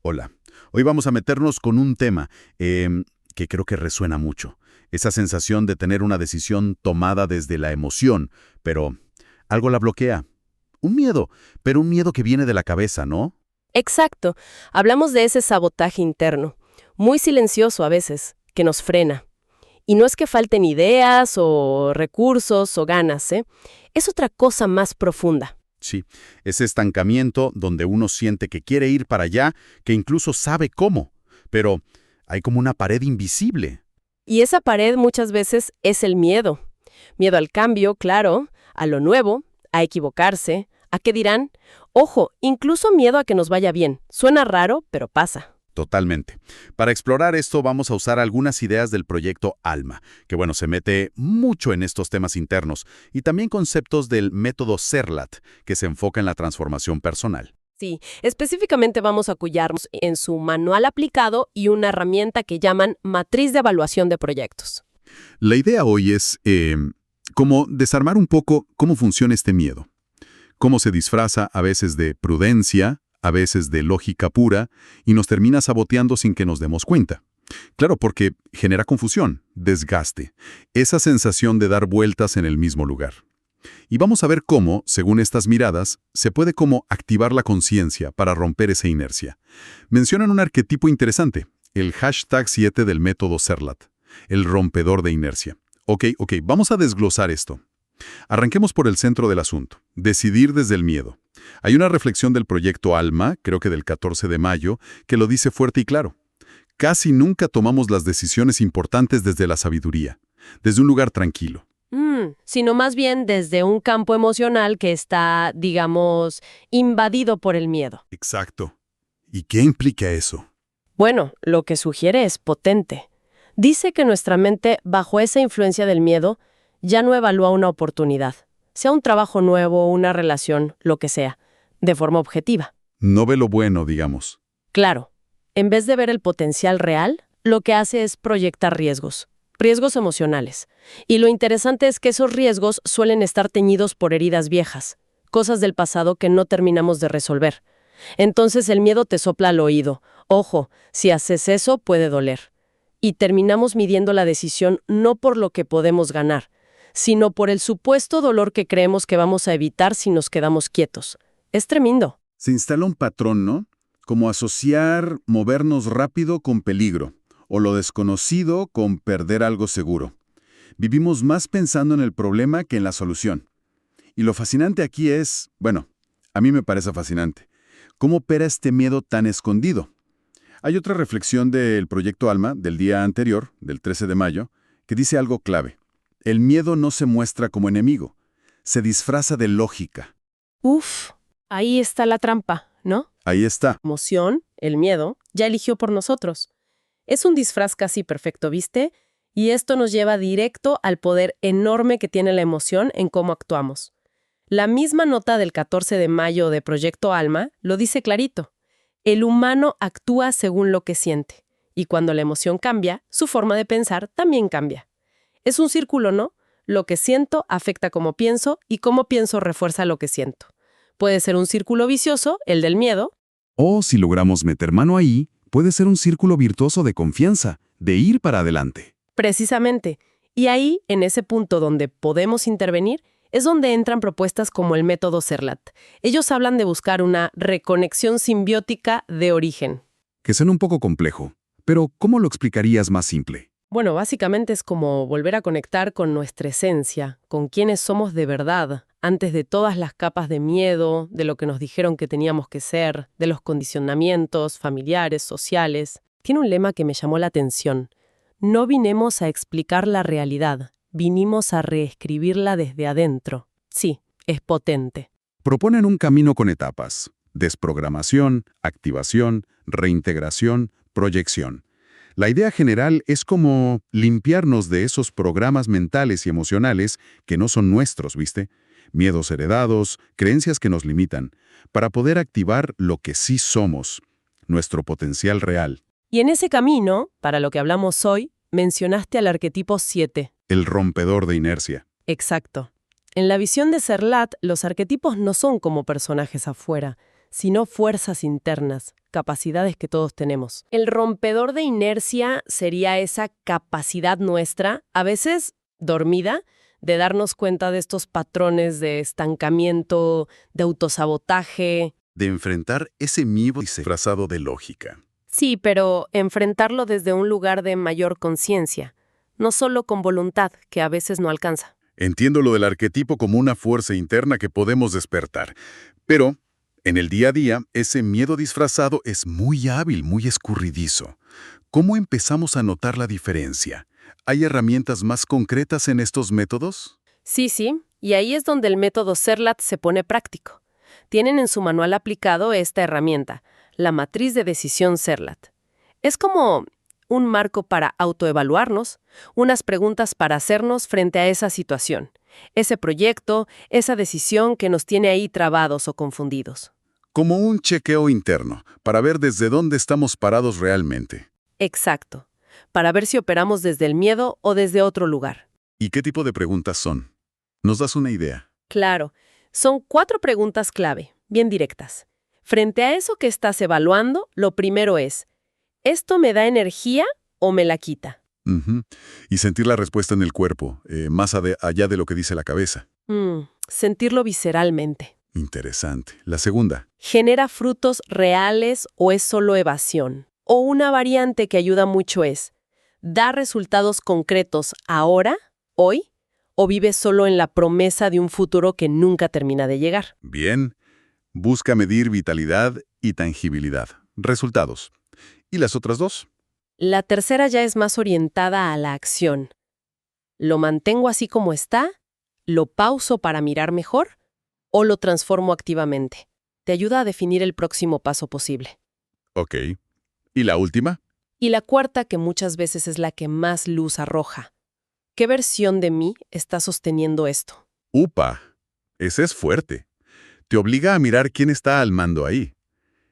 Hola. Hoy vamos a meternos con un tema que creo que resuena mucho. Esa sensación de tener una decisión tomada desde la emoción, pero algo la bloquea. Un miedo, pero un miedo que viene de la cabeza, ¿no? Exacto. Hablamos de ese sabotaje interno, muy silencioso a veces, que nos frena. Y no es que falten ideas o recursos o ganas, ¿eh? Es otra cosa más profunda. Sí, ese estancamiento donde uno siente que quiere ir para allá, que incluso sabe cómo, pero hay como una pared invisible. Y esa pared muchas veces es el miedo. Miedo al cambio, claro, a lo nuevo, a equivocarse, a qué dirán. Ojo, incluso miedo a que nos vaya bien. Suena raro, pero pasa. Totalmente. Para explorar esto vamos a usar algunas ideas del proyecto ALMA, que bueno, se mete mucho en estos temas internos, y también conceptos del método CERLAT, que se enfoca en la transformación personal. Sí, específicamente vamos a apoyarnos en su manual aplicado y una herramienta que llaman matriz de evaluación de proyectos. La idea hoy es como desarmar un poco cómo funciona este miedo, cómo se disfraza a veces de prudencia, a veces de lógica pura, y nos termina saboteando sin que nos demos cuenta. Claro, porque genera confusión, desgaste, esa sensación de dar vueltas en el mismo lugar. Y vamos a ver cómo, según estas miradas, se puede como activar la conciencia para romper esa inercia. Mencionan un arquetipo interesante, el #7 del método CERLAT, el rompedor de inercia. Ok, vamos a desglosar esto. Arranquemos por el centro del asunto, decidir desde el miedo. Hay una reflexión del proyecto ALMA, creo que del 14 de mayo, que lo dice fuerte y claro. Casi nunca tomamos las decisiones importantes desde la sabiduría, desde un lugar tranquilo. Sino más bien desde un campo emocional que está, digamos, invadido por el miedo. Exacto. ¿Y qué implica eso? Bueno, lo que sugiere es potente. Dice que nuestra mente, bajo esa influencia del miedo, ya no evalúa una oportunidad, sea un trabajo nuevo, una relación, lo que sea, de forma objetiva. No ve lo bueno, digamos. Claro, en vez de ver el potencial real, lo que hace es proyectar riesgos emocionales. Y lo interesante es que esos riesgos suelen estar teñidos por heridas viejas, cosas del pasado que no terminamos de resolver. Entonces el miedo te sopla al oído. Ojo, si haces eso puede doler. Y terminamos midiendo la decisión no por lo que podemos ganar, sino por el supuesto dolor que creemos que vamos a evitar si nos quedamos quietos. Es tremendo. Se instala un patrón, ¿no? Como asociar movernos rápido con peligro, o lo desconocido con perder algo seguro. Vivimos más pensando en el problema que en la solución. Y lo fascinante aquí es, bueno, a mí me parece fascinante, cómo opera este miedo tan escondido. Hay otra reflexión del proyecto ALMA, del día anterior, del 13 de mayo, que dice algo clave. El miedo no se muestra como enemigo, se disfraza de lógica. Uf, ahí está la trampa, ¿no? Ahí está. Emoción, el miedo, ya eligió por nosotros. Es un disfraz casi perfecto, ¿viste? Y esto nos lleva directo al poder enorme que tiene la emoción en cómo actuamos. La misma nota del 14 de mayo de Proyecto Alma lo dice clarito. El humano actúa según lo que siente. Y cuando la emoción cambia, su forma de pensar también cambia. Es un círculo, ¿no? Lo que siento afecta cómo pienso y cómo pienso refuerza lo que siento. Puede ser un círculo vicioso, el del miedo. O si logramos meter mano ahí, puede ser un círculo virtuoso de confianza, de ir para adelante. Precisamente. Y ahí, en ese punto donde podemos intervenir, es donde entran propuestas como el método CERLAT. Ellos hablan de buscar una reconexión simbiótica de origen. Que suena un poco complejo, pero ¿cómo lo explicarías más simple? Bueno, básicamente es como volver a conectar con nuestra esencia, con quienes somos de verdad, antes de todas las capas de miedo, de lo que nos dijeron que teníamos que ser, de los condicionamientos familiares, sociales. Tiene un lema que me llamó la atención. No vinimos a explicar la realidad, vinimos a reescribirla desde adentro. Sí, es potente. Proponen un camino con etapas: desprogramación, activación, reintegración, proyección. La idea general es como limpiarnos de esos programas mentales y emocionales que no son nuestros, ¿viste? Miedos heredados, creencias que nos limitan, para poder activar lo que sí somos, nuestro potencial real. Y en ese camino, para lo que hablamos hoy, mencionaste al arquetipo 7. El rompedor de inercia. Exacto. En la visión de CERLAT, los arquetipos no son como personajes afuera, sino fuerzas internas, capacidades que todos tenemos. El rompedor de inercia sería esa capacidad nuestra, a veces dormida, de darnos cuenta de estos patrones de estancamiento, de autosabotaje. De enfrentar ese miedo disfrazado de lógica. Sí, pero enfrentarlo desde un lugar de mayor conciencia, no solo con voluntad, que a veces no alcanza. Entiendo lo del arquetipo como una fuerza interna que podemos despertar, pero en el día a día ese miedo disfrazado es muy hábil, muy escurridizo. ¿Cómo empezamos a notar la diferencia? ¿Hay herramientas más concretas en estos métodos? Sí, y ahí es donde el método CERLAT se pone práctico. Tienen en su manual aplicado esta herramienta, la matriz de decisión CERLAT. Es como un marco para autoevaluarnos, unas preguntas para hacernos frente a esa situación, ese proyecto, esa decisión que nos tiene ahí trabados o confundidos. Como un chequeo interno, para ver desde dónde estamos parados realmente. Exacto, para ver si operamos desde el miedo o desde otro lugar. ¿Y qué tipo de preguntas son? ¿Nos das una idea? Claro, son 4 preguntas clave, bien directas. Frente a eso que estás evaluando, lo primero es, ¿esto me da energía o me la quita? Ujú. Y sentir la respuesta en el cuerpo, allá de lo que dice la cabeza. Sentirlo visceralmente. Interesante. La segunda. ¿Genera frutos reales o es solo evasión? O una variante que ayuda mucho es, ¿da resultados concretos ahora, hoy, o vive solo en la promesa de un futuro que nunca termina de llegar? Bien. Busca medir vitalidad y tangibilidad. Resultados. ¿Y las otras 2? La tercera ya es más orientada a la acción. ¿Lo mantengo así como está? ¿Lo pauso para mirar mejor? ¿O lo transformo activamente? Te ayuda a definir el próximo paso posible. Ok. ¿Y la última? Y la cuarta, que muchas veces es la que más luz arroja. ¿Qué versión de mí está sosteniendo esto? ¡Upa! Ese es fuerte. Te obliga a mirar quién está al mando ahí.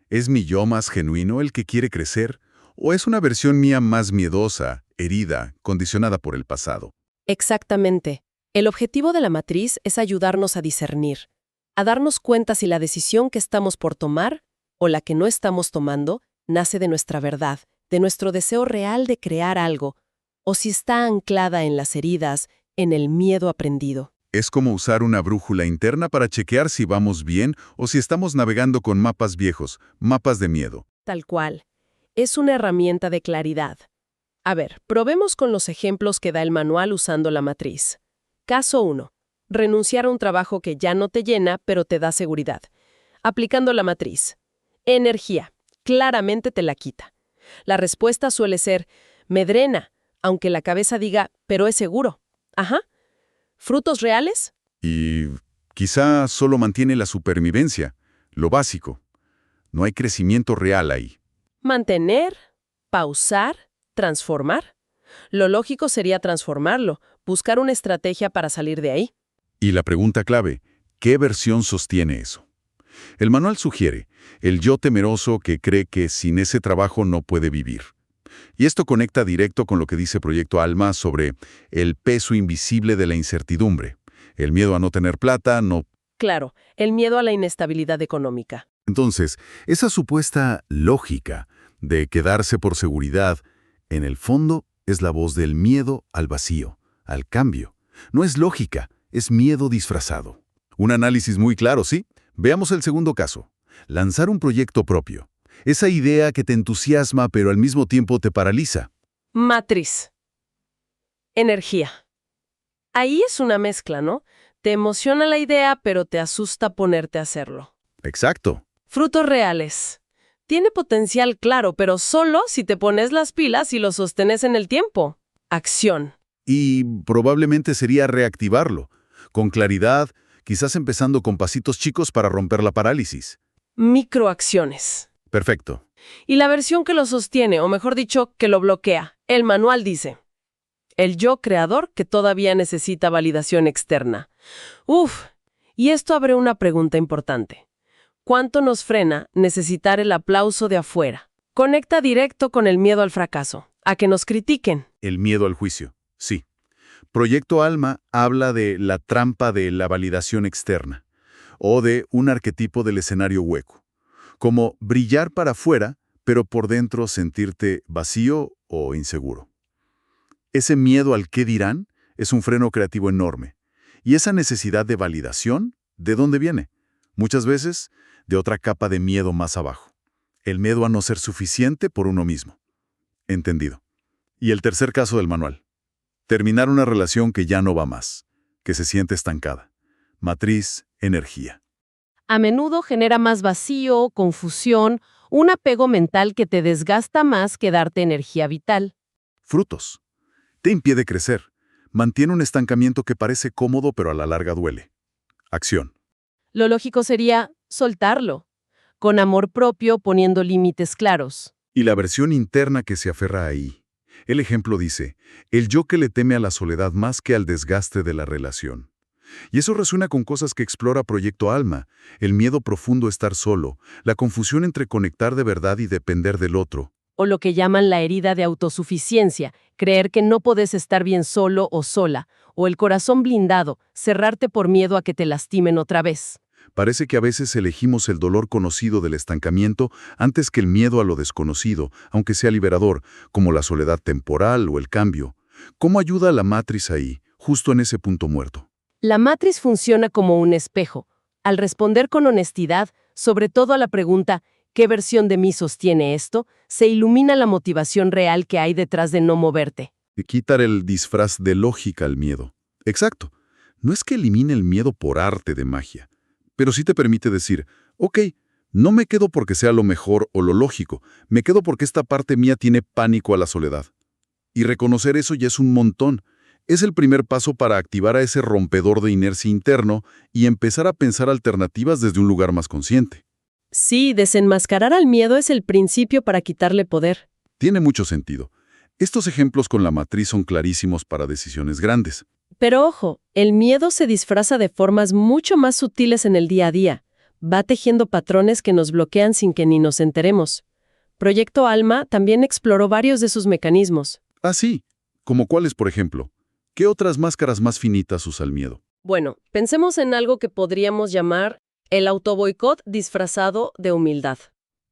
¿Es mi yo más genuino el que quiere crecer? ¿O es una versión mía más miedosa, herida, condicionada por el pasado? Exactamente. El objetivo de la matriz es ayudarnos a discernir, a darnos cuenta si la decisión que estamos por tomar o la que no estamos tomando nace de nuestra verdad, de nuestro deseo real de crear algo, o si está anclada en las heridas, en el miedo aprendido. Es como usar una brújula interna para chequear si vamos bien o si estamos navegando con mapas viejos, mapas de miedo. Tal cual. Es una herramienta de claridad. A ver, probemos con los ejemplos que da el manual usando la matriz. Caso 1. Renunciar a un trabajo que ya no te llena, pero te da seguridad. Aplicando la matriz. Energía. Claramente te la quita. La respuesta suele ser, me drena, aunque la cabeza diga, pero es seguro. Ajá. ¿Frutos reales? Y quizá solo mantiene la supervivencia, lo básico. No hay crecimiento real ahí. Mantener, pausar, transformar. Lo lógico sería transformarlo, buscar una estrategia para salir de ahí. Y la pregunta clave, ¿qué versión sostiene eso? El manual sugiere el yo temeroso que cree que sin ese trabajo no puede vivir. Y esto conecta directo con lo que dice Proyecto Alma sobre el peso invisible de la incertidumbre, el miedo a no tener plata, no. Claro, el miedo a la inestabilidad económica. Entonces, esa supuesta lógica de quedarse por seguridad, en el fondo es la voz del miedo al vacío, al cambio. No es lógica, es miedo disfrazado. Un análisis muy claro, ¿sí? Veamos el segundo caso. Lanzar un proyecto propio. Esa idea que te entusiasma pero al mismo tiempo te paraliza. Matriz. Energía. Ahí es una mezcla, ¿no? Te emociona la idea, pero te asusta ponerte a hacerlo. Exacto. Frutos reales. Tiene potencial claro, pero solo si te pones las pilas y lo sostenes en el tiempo. Acción. Y probablemente sería reactivarlo, con claridad, quizás empezando con pasitos chicos para romper la parálisis. Microacciones. Perfecto. Y la versión que lo sostiene, o mejor dicho, que lo bloquea. El manual dice, el yo creador que todavía necesita validación externa. Y esto abre una pregunta importante. ¿Cuánto nos frena necesitar el aplauso de afuera? Conecta directo con el miedo al fracaso, a que nos critiquen. El miedo al juicio, sí. Proyecto Alma habla de la trampa de la validación externa, o de un arquetipo del escenario hueco. como brillar para afuera, pero por dentro sentirte vacío o inseguro. Ese miedo al qué dirán es un freno creativo enorme. Y esa necesidad de validación, ¿de dónde viene? Muchas veces, de otra capa de miedo más abajo. El miedo a no ser suficiente por uno mismo. Entendido. Y el tercer caso del manual. Terminar una relación que ya no va más, que se siente estancada. Matriz, energía. A menudo genera más vacío, confusión, un apego mental que te desgasta más que darte energía vital. Frutos. Te impide crecer. Mantiene un estancamiento que parece cómodo pero a la larga duele. Acción. Lo lógico sería soltarlo, con amor propio poniendo límites claros. Y la versión interna que se aferra ahí. El ejemplo dice, el yo que le teme a la soledad más que al desgaste de la relación. Y eso resuena con cosas que explora Proyecto Alma, el miedo profundo a estar solo, la confusión entre conectar de verdad y depender del otro. O lo que llaman la herida de autosuficiencia, creer que no podés estar bien solo o sola, o el corazón blindado, cerrarte por miedo a que te lastimen otra vez. Parece que a veces elegimos el dolor conocido del estancamiento antes que el miedo a lo desconocido, aunque sea liberador, como la soledad temporal o el cambio. ¿Cómo ayuda a la matriz ahí, justo en ese punto muerto? La matriz funciona como un espejo. Al responder con honestidad, sobre todo a la pregunta ¿qué versión de mí sostiene esto?, se ilumina la motivación real que hay detrás de no moverte. De quitar el disfraz de lógica al miedo. Exacto. No es que elimine el miedo por arte de magia, pero sí te permite decir, ok, no me quedo porque sea lo mejor o lo lógico, me quedo porque esta parte mía tiene pánico a la soledad. Y reconocer eso ya es un montón. Es el primer paso para activar a ese rompedor de inercia interno y empezar a pensar alternativas desde un lugar más consciente. Sí, desenmascarar al miedo es el principio para quitarle poder. Tiene mucho sentido. Estos ejemplos con la matriz son clarísimos para decisiones grandes. Pero ojo, el miedo se disfraza de formas mucho más sutiles en el día a día. Va tejiendo patrones que nos bloquean sin que ni nos enteremos. Proyecto Alma también exploró varios de sus mecanismos. Ah, sí. ¿Como cuáles, por ejemplo? ¿Qué otras máscaras más finitas usa el miedo? Bueno, pensemos en algo que podríamos llamar el autoboicot disfrazado de humildad.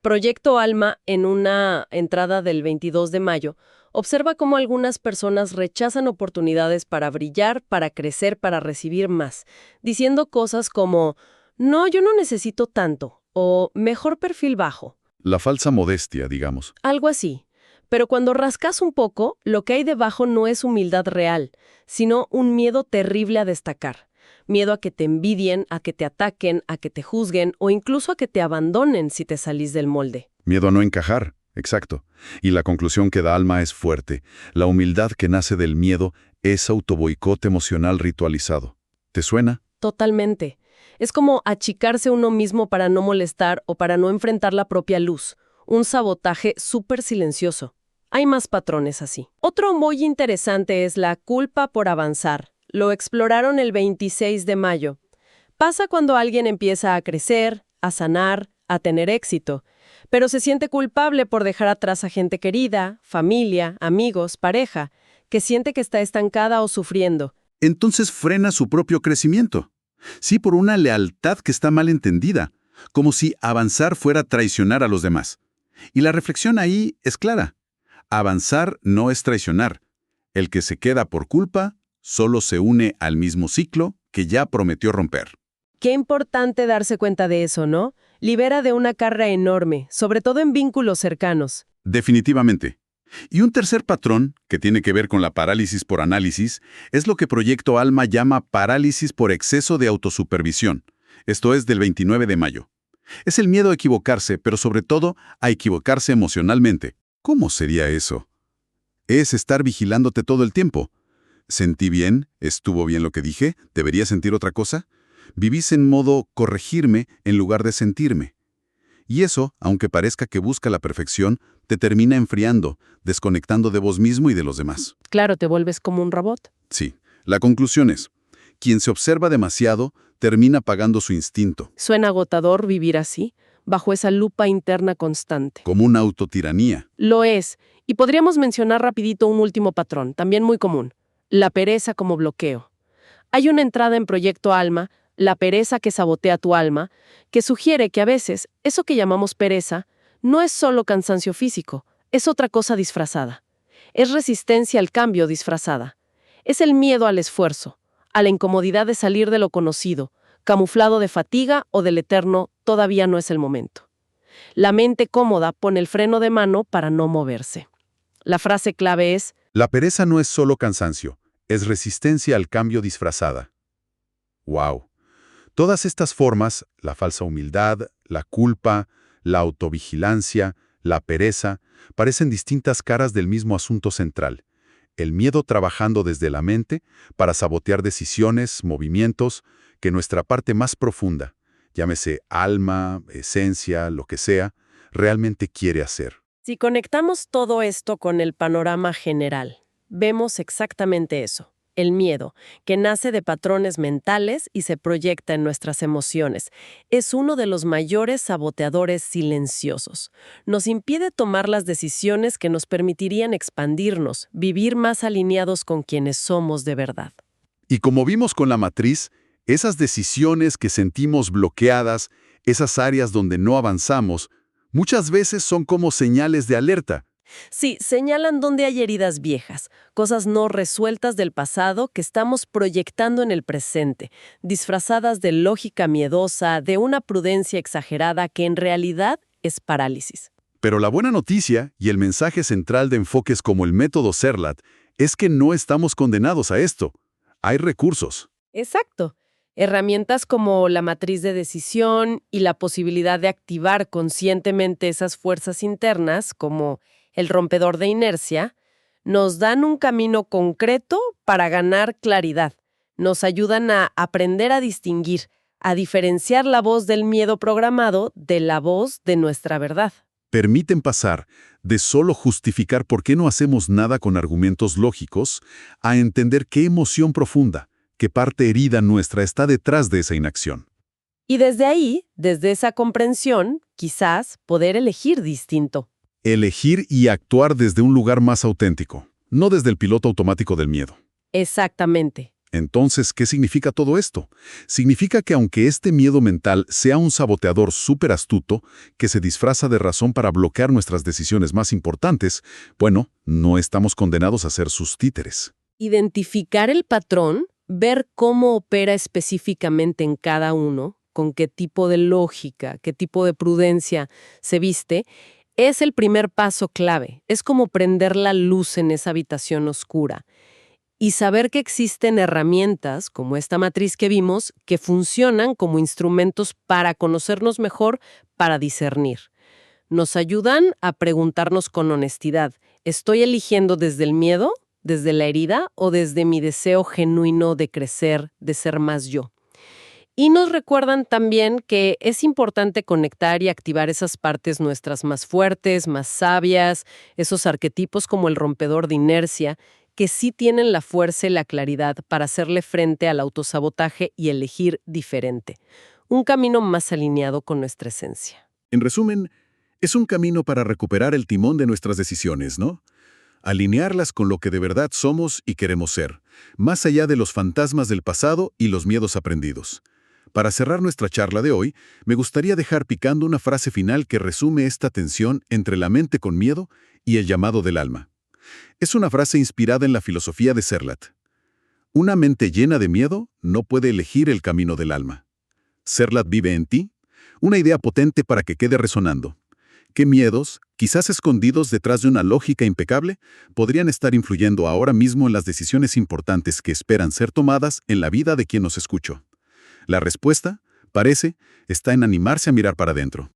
Proyecto Alma, en una entrada del 22 de mayo, observa cómo algunas personas rechazan oportunidades para brillar, para crecer, para recibir más, diciendo cosas como, no, yo no necesito tanto, o mejor perfil bajo. La falsa modestia, digamos. Algo así. Pero cuando rascas un poco, lo que hay debajo no es humildad real, sino un miedo terrible a destacar. Miedo a que te envidien, a que te ataquen, a que te juzguen o incluso a que te abandonen si te salís del molde. Miedo a no encajar, exacto. Y la conclusión que da Alma es fuerte. La humildad que nace del miedo es autoboicot emocional ritualizado. ¿Te suena? Totalmente. Es como achicarse uno mismo para no molestar o para no enfrentar la propia luz. Un sabotaje súper silencioso. Hay más patrones así. Otro muy interesante es la culpa por avanzar. Lo exploraron el 26 de mayo. Pasa cuando alguien empieza a crecer, a sanar, a tener éxito, pero se siente culpable por dejar atrás a gente querida, familia, amigos, pareja, que siente que está estancada o sufriendo. Entonces frena su propio crecimiento. Sí, por una lealtad que está mal entendida, como si avanzar fuera traicionar a los demás. Y la reflexión ahí es clara. Avanzar no es traicionar. El que se queda por culpa solo se une al mismo ciclo que ya prometió romper. Qué importante darse cuenta de eso, ¿no? Libera de una carga enorme, sobre todo en vínculos cercanos. Definitivamente. Y un tercer patrón, que tiene que ver con la parálisis por análisis, es lo que Proyecto Alma llama parálisis por exceso de autosupervisión. Esto es del 29 de mayo. Es el miedo a equivocarse, pero sobre todo a equivocarse emocionalmente. ¿Cómo sería eso? Es estar vigilándote todo el tiempo. ¿Sentí bien? ¿Estuvo bien lo que dije? ¿Debería sentir otra cosa? Vivís en modo corregirme en lugar de sentirme. Y eso, aunque parezca que busca la perfección, te termina enfriando, desconectando de vos mismo y de los demás. Claro, te vuelves como un robot. Sí, la conclusión es, quien se observa demasiado termina pagando su instinto. Suena agotador vivir así, bajo esa lupa interna constante. Como una autotiranía. Lo es, y podríamos mencionar rapidito un último patrón, también muy común. La pereza como bloqueo. Hay una entrada en Proyecto Alma la pereza que sabotea tu alma, que sugiere que a veces eso que llamamos pereza no es solo cansancio físico, es otra cosa disfrazada. Es resistencia al cambio disfrazada. Es el miedo al esfuerzo, a la incomodidad de salir de lo conocido, camuflado de fatiga o del eterno todavía no es el momento. La mente cómoda pone el freno de mano para no moverse. La frase clave es: La pereza no es solo cansancio, es resistencia al cambio disfrazada. ¡Wow! Todas estas formas, la falsa humildad, la culpa, la autovigilancia, la pereza, parecen distintas caras del mismo asunto central. El miedo trabajando desde la mente para sabotear decisiones, movimientos, que nuestra parte más profunda, llámese alma, esencia, lo que sea, realmente quiere hacer. Si conectamos todo esto con el panorama general, vemos exactamente eso. El miedo, que nace de patrones mentales y se proyecta en nuestras emociones, es uno de los mayores saboteadores silenciosos. Nos impide tomar las decisiones que nos permitirían expandirnos, vivir más alineados con quienes somos de verdad. Y como vimos con la matriz, esas decisiones que sentimos bloqueadas, esas áreas donde no avanzamos, muchas veces son como señales de alerta. Sí, señalan dónde hay heridas viejas, cosas no resueltas del pasado que estamos proyectando en el presente, disfrazadas de lógica miedosa, de una prudencia exagerada que en realidad es parálisis. Pero la buena noticia, y el mensaje central de enfoques como el método Serlat, es que no estamos condenados a esto. Hay recursos. Exacto. Herramientas como la matriz de decisión y la posibilidad de activar conscientemente esas fuerzas internas, como el rompedor de inercia, nos dan un camino concreto para ganar claridad. Nos ayudan a aprender a distinguir, a diferenciar la voz del miedo programado de la voz de nuestra verdad. Permiten pasar de solo justificar por qué no hacemos nada con argumentos lógicos a entender qué emoción profunda, qué parte herida nuestra está detrás de esa inacción. Y desde ahí, desde esa comprensión, quizás poder elegir distinto. Elegir y actuar desde un lugar más auténtico, no desde el piloto automático del miedo. Exactamente. Entonces, ¿qué significa todo esto? Significa que aunque este miedo mental sea un saboteador súper astuto, que se disfraza de razón para bloquear nuestras decisiones más importantes, bueno, no estamos condenados a ser sus títeres. Identificar el patrón, ver cómo opera específicamente en cada uno, con qué tipo de lógica, qué tipo de prudencia se viste, es el primer paso clave. Es como prender la luz en esa habitación oscura. Y saber que existen herramientas, como esta matriz que vimos, que funcionan como instrumentos para conocernos mejor, para discernir. Nos ayudan a preguntarnos con honestidad, ¿estoy eligiendo desde el miedo, desde la herida o desde mi deseo genuino de crecer, de ser más yo? Y nos recuerdan también que es importante conectar y activar esas partes nuestras más fuertes, más sabias, esos arquetipos como el rompedor de inercia, que sí tienen la fuerza y la claridad para hacerle frente al autosabotaje y elegir diferente. Un camino más alineado con nuestra esencia. En resumen, es un camino para recuperar el timón de nuestras decisiones, ¿no? Alinearlas con lo que de verdad somos y queremos ser, más allá de los fantasmas del pasado y los miedos aprendidos. Para cerrar nuestra charla de hoy, me gustaría dejar picando una frase final que resume esta tensión entre la mente con miedo y el llamado del alma. Es una frase inspirada en la filosofía de Serlat. Una mente llena de miedo no puede elegir el camino del alma. ¿Serlat vive en ti? Una idea potente para que quede resonando. ¿Qué miedos, quizás escondidos detrás de una lógica impecable, podrían estar influyendo ahora mismo en las decisiones importantes que esperan ser tomadas en la vida de quien nos escuchó? La respuesta, parece, está en animarse a mirar para adentro.